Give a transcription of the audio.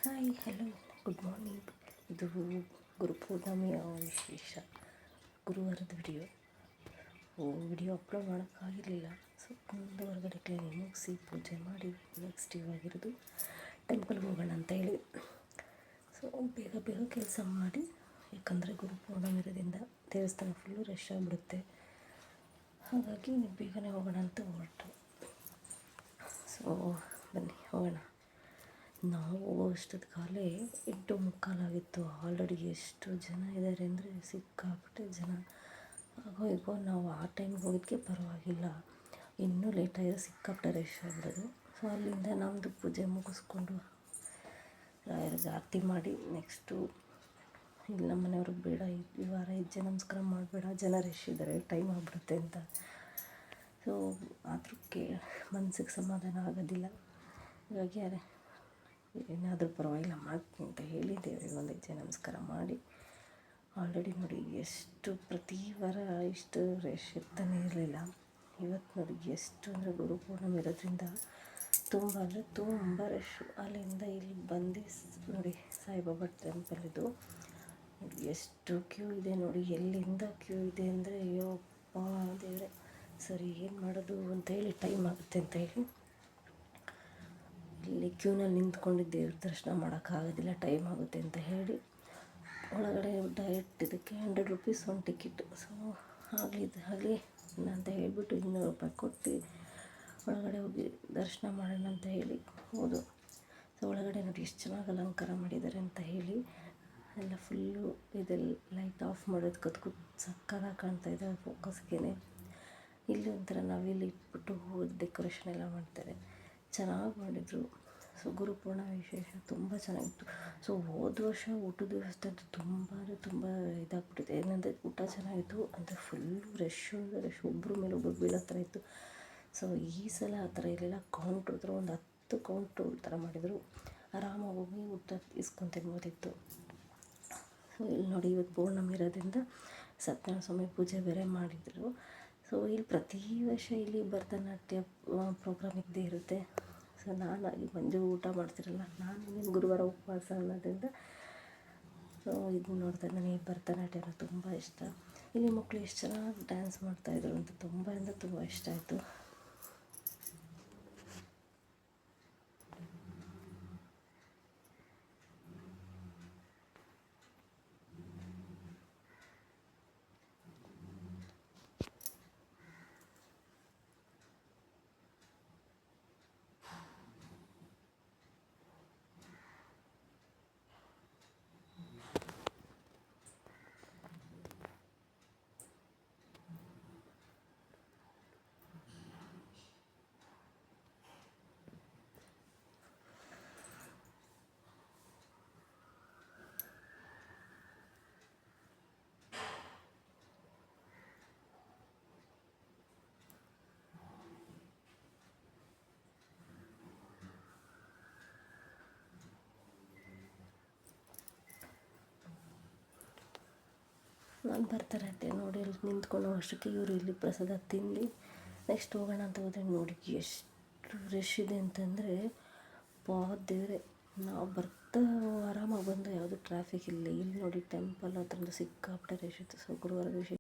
Hi hello good morning. ಇದು ಗುರುಪೂರ್ಣಿಮೆಯ ವಿಶೇಷ ಗುರುವಾರದ video upload ಮಾಡೋಕ್ಕಾಗಿರಲಿಲ್ಲ. So ಒಂದು ಹೊರಗಡೆ ಕ್ಲೀನಿಂಗ್ ಮುಗಿಸಿ ಪೂಜೆ ಮಾಡಿ ನೆಕ್ಸ್ಟ್ ಇವಾಗಿರೋದು ಟೆಂಪಲ್ಗೆ ಹೋಗೋಣ ಅಂತ ಹೇಳಿ. ಸೊ ಬೇಗ ಬೇಗ ಕೆಲಸ ಮಾಡಿ, ಯಾಕಂದರೆ ಗುರುಪೂರ್ಣಿಮೆ ಇರೋದ್ರಿಂದ ದೇವಸ್ಥಾನ ಫುಲ್ಲು ರಶ್ ಆಗಿಬಿಡುತ್ತೆ. ಹಾಗಾಗಿ ಬೇಗನೆ ಹೋಗೋಣ ಅಂತ ಹೊರಟು. ಸೊ ಬನ್ನಿ ಹೋಗೋಣ. ನಾವು ಅಷ್ಟೊತ್ತಿಗಾಗಲೇ 8:45 ಆಲ್ರೆಡಿ ಎಷ್ಟು ಜನ ಇದ್ದಾರೆ ಅಂದರೆ ಸಿಕ್ಕಾಪಟ್ಟೆ ಜನ. ಆಗೋ ನಾವು ಆ ಟೈಮ್ಗೆ ಹೋಗಿದ್ದಕ್ಕೆ ಪರವಾಗಿಲ್ಲ, ಇನ್ನೂ ಲೇಟಾಗಿರೋ ಸಿಕ್ಕಾಪಟ್ಟೆ ರಶ್ ಆಗಿಬಿಡೋದು. ಸೊ ಅಲ್ಲಿಂದ ನಮ್ಮದು ಪೂಜೆ ಮುಗಿಸ್ಕೊಂಡು ರಾಯರಿಗೆ ಆರತಿ ಮಾಡಿ ನೆಕ್ಸ್ಟು ಇಲ್ಲಿ ನಮ್ಮ ಮನೆಯವ್ರಿಗೆ ಬೇಡ ಈ ವಾರ ಹೆಜ್ಜೆ ನಮಸ್ಕಾರ ಮಾಡಬೇಡ, ಜನ ರಶ್ ಇದ್ದಾರೆ, ಟೈಮ್ ಆಗಿಬಿಡುತ್ತೆ ಅಂತ. ಸೊ ಆದರೂ ಮನಸ್ಸಿಗೆ ಸಮಾಧಾನ ಆಗೋದಿಲ್ಲ. ಹಾಗಾಗಿ ಏನಾದರೂ ಪರವಾಗಿಲ್ಲ ಮಾಡ್ತೀನಿ ಅಂತ ಹೇಳಿ ದೇವರಿಗೆ ಒಂದು ಹೆಜ್ಜೆ ನಮಸ್ಕಾರ ಮಾಡಿ. ಆಲ್ರೆಡಿ ನೋಡಿ ಎಷ್ಟು ಪ್ರತಿ ವಾರ ಇಷ್ಟು ರಶ್ ಇರ್ತಾನೆ ಇರಲಿಲ್ಲ. ಇವತ್ತು ನೋಡಿ ಎಷ್ಟು ಅಂದರೆ ಗುರುಪೂರ್ಣಿಮೆ ಇರೋದ್ರಿಂದ ತುಂಬ ಅಂದರೆ ತುಂಬ ರಶ್ಶು. ಅಲ್ಲಿಂದ ಇಲ್ಲಿ ಬಂದು ನೋಡಿ ಸಾಯಿಬಾಬಾ ಟೆಂಪಲ್ ಇದು ನೋಡಿ ಎಷ್ಟು ಕ್ಯೂ ಇದೆ ನೋಡಿ. ಎಲ್ಲಿಂದ ಕ್ಯೂ ಇದೆ ಅಂದರೆ ಅಯ್ಯೋಪ್ಪ ದೇವರೇ, ಸರಿ ಏನು ಮಾಡೋದು ಅಂತ ಹೇಳಿ ಟೈಮ್ ಆಗುತ್ತೆ ಅಂತ ಹೇಳಿ ಇಲ್ಲಿ ಕ್ಯೂನಲ್ಲಿ ನಿಂತ್ಕೊಂಡು ದೇವ್ರ ದರ್ಶನ ಮಾಡೋಕ್ಕಾಗೋದಿಲ್ಲ, ಟೈಮ್ ಆಗುತ್ತೆ ಅಂತ ಹೇಳಿ ಒಳಗಡೆ ಡೈರೆಕ್ಟ್ ಇದಕ್ಕೆ 100 ರೂಪೀಸ್ ಒಂದು ಟಿಕೆಟ್. ಸೊ ಆಗಲಿ ಅಂತ ಹೇಳಿಬಿಟ್ಟು 200 ರೂಪಾಯಿ ಕೊಟ್ಟು ಒಳಗಡೆ ಹೋಗಿ ದರ್ಶನ ಮಾಡೋಣ ಅಂತ ಹೇಳಿ ಹೋದು. ಸೊ ಒಳಗಡೆ ನೋಡಿ ಎಷ್ಟು ಚೆನ್ನಾಗಿ ಅಲಂಕಾರ ಮಾಡಿದ್ದಾರೆ ಅಂತ ಹೇಳಿ ಎಲ್ಲ ಫುಲ್ಲು ಇದೆಲ್ಲ ಲೈಟ್ ಆಫ್ ಮಾಡೋದು ಕತ್ಕೂತ್ ಸಕ್ಕತ್ತಾಗಿ ಕಾಣ್ತಾ ಇದೆ ಫೋಕಸ್ಗೆ. ಇಲ್ಲಿ ಒಂಥರ ನಾವಿಲ್ಲಿ ಇಟ್ಬಿಟ್ಟು ಹೋದ ಡೆಕೋರೇಷನ್ ಎಲ್ಲ ಮಾಡ್ತಾರೆ, ಚೆನ್ನಾಗಿ ಮಾಡಿದರು. ಸೊ ಗುರುಪೂರ್ಣಿಮೆ ವಿಶೇಷ ತುಂಬ ಚೆನ್ನಾಗಿತ್ತು. ಸೊ ಹೋದ ವರ್ಷ ಊಟದ ವ್ಯವಸ್ಥೆ ಅಂತೂ ತುಂಬ ಇದಾಗ್ಬಿಟ್ಟಿದೆ. ಏನಂದರೆ ಊಟ ಚೆನ್ನಾಗಿತ್ತು ಅಂದರೆ ಫುಲ್ಲು ರಶ್ ಒಬ್ಬರ ಮೇಲೆ ಒಬ್ಬರು ಬೀಳೋ ಥರ ಇತ್ತು. ಸೊ ಈ ಸಲ ಆ ಥರ ಇರಲಿಲ್ಲ. ಕೌಂಟ್ರ್ ಹತ್ರ ಒಂದು 10 ಕೌಂಟ್ರು ಥರ ಮಾಡಿದರು, ಆರಾಮಾಗಿ ಹೋಗಿ ಊಟ ಇಸ್ಕೊಂಡು ತಿನ್ಬೋದಿತ್ತು. ಸೊ ಇಲ್ಲಿ ನೋಡಿ ಇವತ್ತು ಪೌರ್ಣಮಿ ಇರೋದ್ರಿಂದ ಸತ್ಯನಾರಾಯಣ ಸ್ವಾಮಿ ಪೂಜೆ ಬೇರೆ ಮಾಡಿದರು. ಸೊ ಇಲ್ಲಿ ಪ್ರತಿ ವರ್ಷ ಇಲ್ಲಿ ಭರತನಾಟ್ಯ ಪ್ರೋಗ್ರಾಮ್ ಇದ್ದೇ ಇರುತ್ತೆ. ಸೊ ನಾನು ಈ ಮಂಜು ಊಟ ಮಾಡ್ತಿರಲ್ಲ, ನಾನು ಇನ್ನೇನು ಗುರುವಾರ ಉಪವಾಸ ಅನ್ನೋದ್ರಿಂದ ಸೊ ಇದನ್ನ ನೋಡ್ತಾ ನನಗೆ ಭರತನಾಟ್ಯ ತುಂಬ ಇಷ್ಟ. ಇಲ್ಲಿ ಮಕ್ಕಳು ಎಷ್ಟು ಚೆನ್ನಾಗಿ ಡ್ಯಾನ್ಸ್ ಮಾಡ್ತಾಯಿದ್ರು ಅಂತ ತುಂಬ ಇಷ್ಟ ಆಯಿತು. ನಾನು ಭರತನಾಟ್ಯ ನೋಡಿ ಅಲ್ಲಿ ನಿಂತ್ಕೊಳ್ಳೋ ಅಷ್ಟಕ್ಕೆ ಇವರು ಇಲ್ಲಿ ಪ್ರಸಾದ ತಿಂದು ನೆಕ್ಸ್ಟ್ ಹೋಗೋಣ ಅಂತ ಹೋದರೆ ನೋಡಿ ಎಷ್ಟು ರಶ್ ಇದೆ ಅಂತಂದರೆ ದೇವರೇ. ನಾವು ಬರ್ತಾ ಆರಾಮಾಗಿ ಬಂದು ಯಾವುದೂ ಟ್ರಾಫಿಕ್ ಇಲ್ಲ. ಇಲ್ಲಿ ನೋಡಿ ಟೆಂಪಲ್ ಹತ್ರ ಸಿಕ್ಕಾಪಟ್ಟೆ ರಶ್ ಇತ್ತು. ಸೊ ಗುರುವಾರ ವಿಶೇಷ